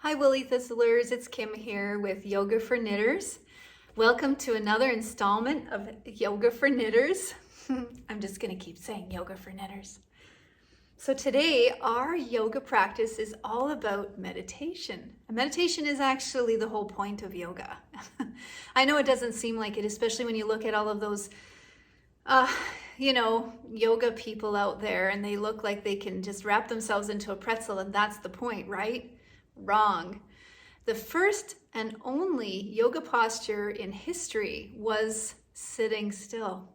Hi Woolly Thistlers, it's Kim here with Yoga for Knitters. Welcome to another installment of Yoga for Knitters. I'm just going to keep saying Yoga for Knitters. So today our yoga practice is all about meditation. And meditation is actually the whole point of yoga. I know it doesn't seem like it, especially when you look at all of those yoga people out there and they look like they can just wrap themselves into a pretzel and that's the point, right? Wrong. The first and only yoga posture in history was sitting still.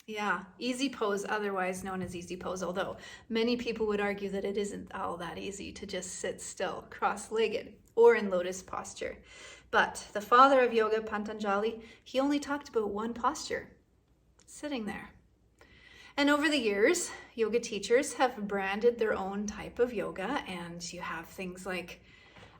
Yeah, easy pose, otherwise known as easy pose, although many people would argue that it isn't all that easy to just sit still, cross-legged, or in lotus posture. But the father of yoga, Patanjali, he only talked about one posture, sitting there. And over the years, yoga teachers have branded their own type of yoga, and you have things like,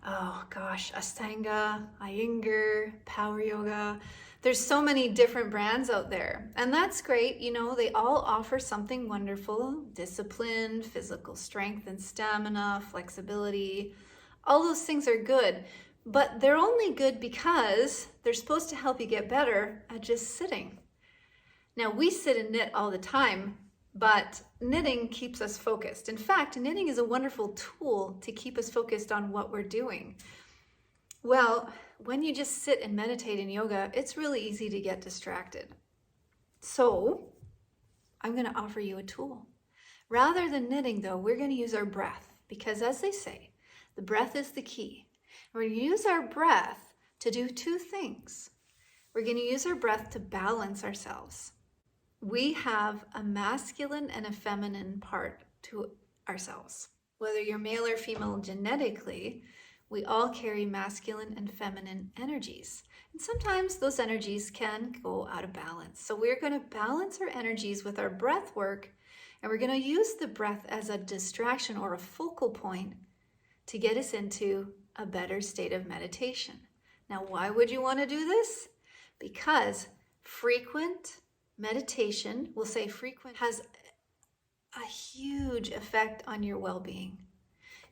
Ashtanga, Iyengar, Power Yoga. There's so many different brands out there, and that's great. They all offer something wonderful: discipline, physical strength and stamina, flexibility. All those things are good, but they're only good because they're supposed to help you get better at just sitting. Now, we sit and knit all the time, but knitting keeps us focused. In fact, knitting is a wonderful tool to keep us focused on what we're doing. Well, when you just sit and meditate in yoga, it's really easy to get distracted. So, I'm going to offer you a tool. Rather than knitting, though, we're going to use our breath, because as they say, the breath is the key. We're going to use our breath to do two things. We're going to use our breath to balance ourselves. We have a masculine and a feminine part to ourselves. Whether you're male or female genetically, we all carry masculine and feminine energies. And sometimes those energies can go out of balance. So we're going to balance our energies with our breath work, and we're going to use the breath as a distraction or a focal point to get us into a better state of meditation. Now, why would you want to do this? Because frequent meditation, we'll say frequent, has a huge effect on your well-being.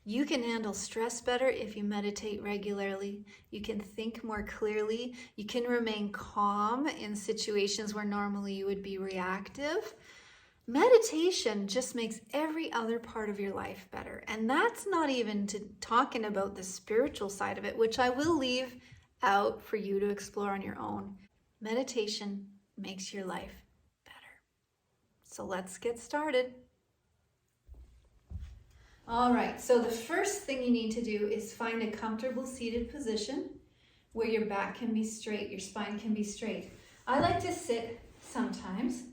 You can handle stress better if you meditate regularly. You can think more clearly. You can remain calm in situations where normally you would be reactive. Meditation just makes every other part of your life better. And that's not even talking about the spiritual side of it, which I will leave out for you to explore on your own. Meditation makes your life better. So let's get started. All right, so the first thing you need to do is find a comfortable seated position where your back can be straight, your spine can be straight. I like to sit sometimes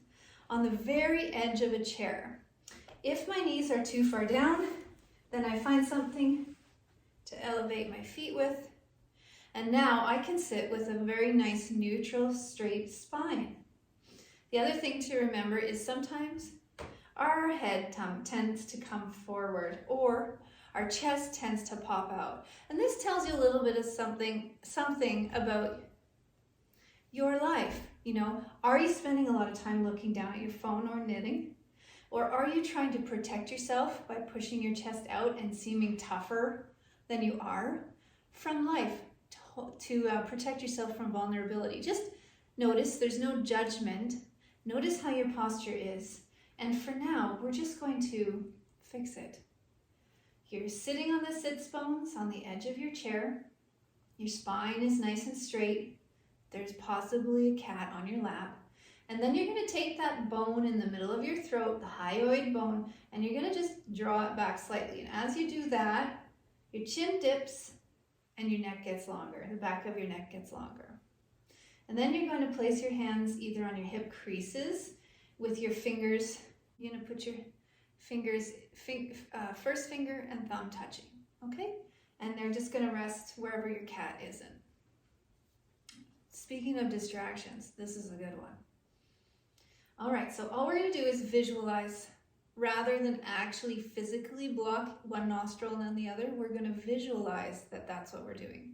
on the very edge of a chair. If my knees are too far down, then I find something to elevate my feet with. And now I can sit with a very nice neutral straight spine. The other thing to remember is sometimes our head tends to come forward or our chest tends to pop out. And this tells you a little bit of something about your life. Are you spending a lot of time looking down at your phone or knitting? Or are you trying to protect yourself by pushing your chest out and seeming tougher than you are from life? To protect yourself from vulnerability. Just notice there's no judgment. Notice how your posture is. And for now, we're just going to fix it. You're sitting on the sits bones on the edge of your chair. Your spine is nice and straight. There's possibly a cat on your lap. And then you're going to take that bone in the middle of your throat, the hyoid bone, and you're going to just draw it back slightly. And as you do that, your chin dips and your neck gets longer. The back of your neck gets longer. And then you're going to place your hands either on your hip creases with your fingers. You're going to put your fingers, first finger and thumb touching, okay? And they're just going to rest wherever your cat is in. Speaking of distractions, this is a good one. All right, so all we're going to do is visualize. Rather than actually physically block one nostril and then the other, we're going to visualize that that's what we're doing.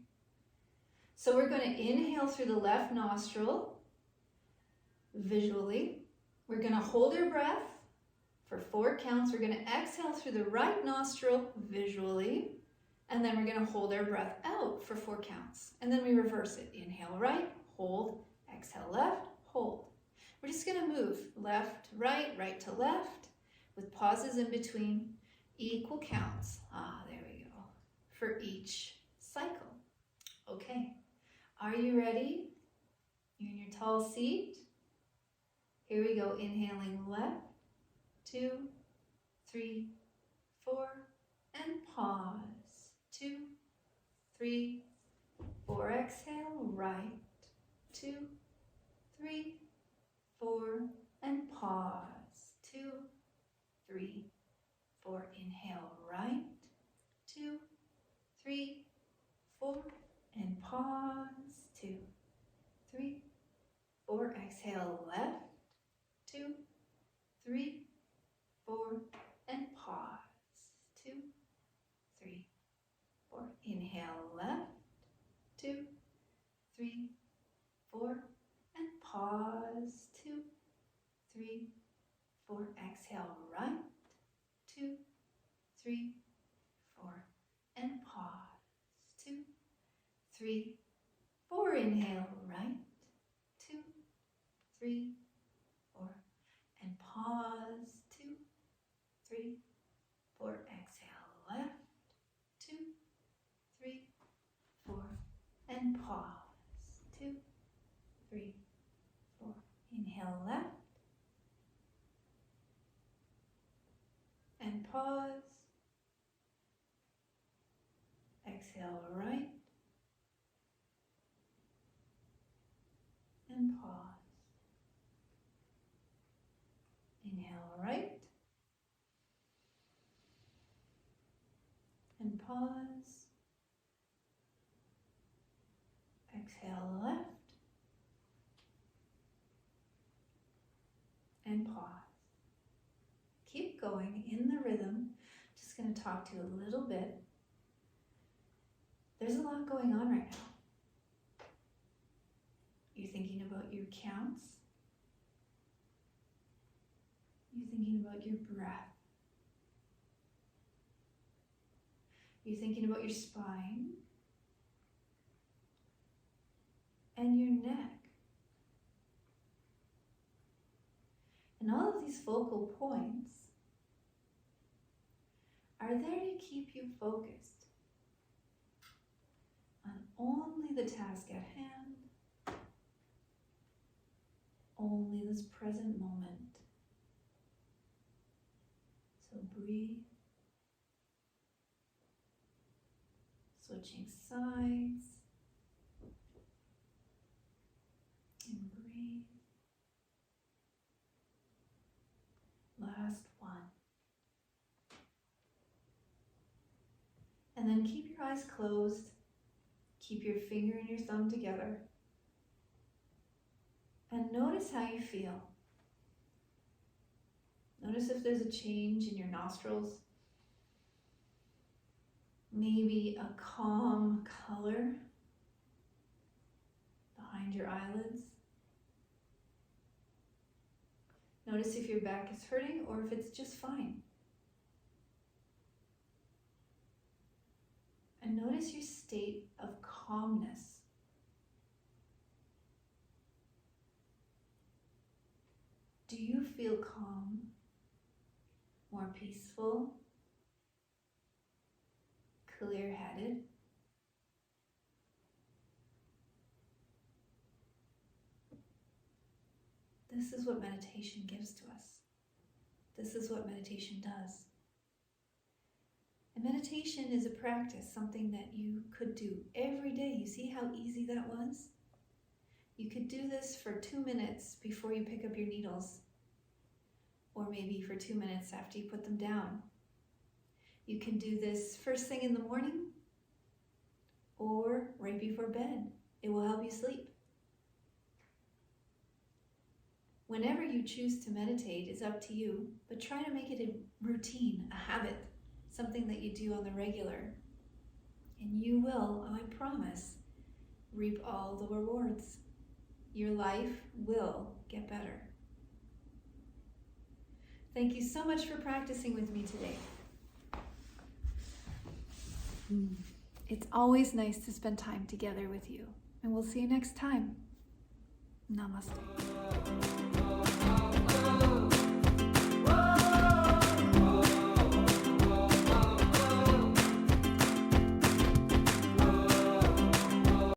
So we're going to inhale through the left nostril, visually. We're going to hold our breath for 4 counts. We're going to exhale through the right nostril, visually. And then we're going to hold our breath out for 4 counts. And then we reverse it. Inhale right, hold, exhale left, hold. We're just going to move left, right to left with pauses in between, equal counts. There we go. For each cycle. Okay. Are you ready? You're in your tall seat. Here we go. Inhaling left, 2, 3, 4, and pause. 2, 3, 4. Exhale, right. 2, 3, 4, and pause. 2, 3, 4. Inhale, right. 2, 3, 4, and pause. 2, 3, 4. Exhale, left. 2, 3, 4, and pause. 2, 3, 4. Inhale left. 2, 3, 4, and pause. 2, 3, 4. Exhale right. 2, 3, 4, and pause. 2, 3, 4. Inhale right. 2, 3, 4, and pause. 2, 3, 4. Exhale left. 2, 3, 4, and pause. 2, 3, 4. Inhale left. And pause. Exhale right. And pause. Inhale right. And pause. Exhale left. And pause. Keep going in the rhythm. Just going to talk to you a little bit. There's a lot going on right now. You're thinking about your counts. You're thinking about your breath. You're thinking about your spine and your neck. And all of these focal points are there to keep you focused on only the task at hand, only this present moment. So breathe, switching sides, and breathe. Last one. And then keep your eyes closed. Keep your finger and your thumb together. And notice how you feel. Notice if there's a change in your nostrils. Maybe a calm color behind your eyelids. Notice if your back is hurting or if it's just fine. And notice your state of calmness. Do you feel calm, more peaceful, clear-headed? This is what meditation gives to us. This is what meditation does. And meditation is a practice, something that you could do every day. You see how easy that was? You could do this for 2 minutes before you pick up your needles, or maybe for 2 minutes after you put them down. You can do this first thing in the morning or right before bed. It will help you sleep. Whenever you choose to meditate is up to you, but try to make it a routine, a habit, something that you do on the regular. And you will, I promise, reap all the rewards. Your life will get better. Thank you so much for practicing with me today. It's always nice to spend time together with you. And we'll see you next time. Namaste.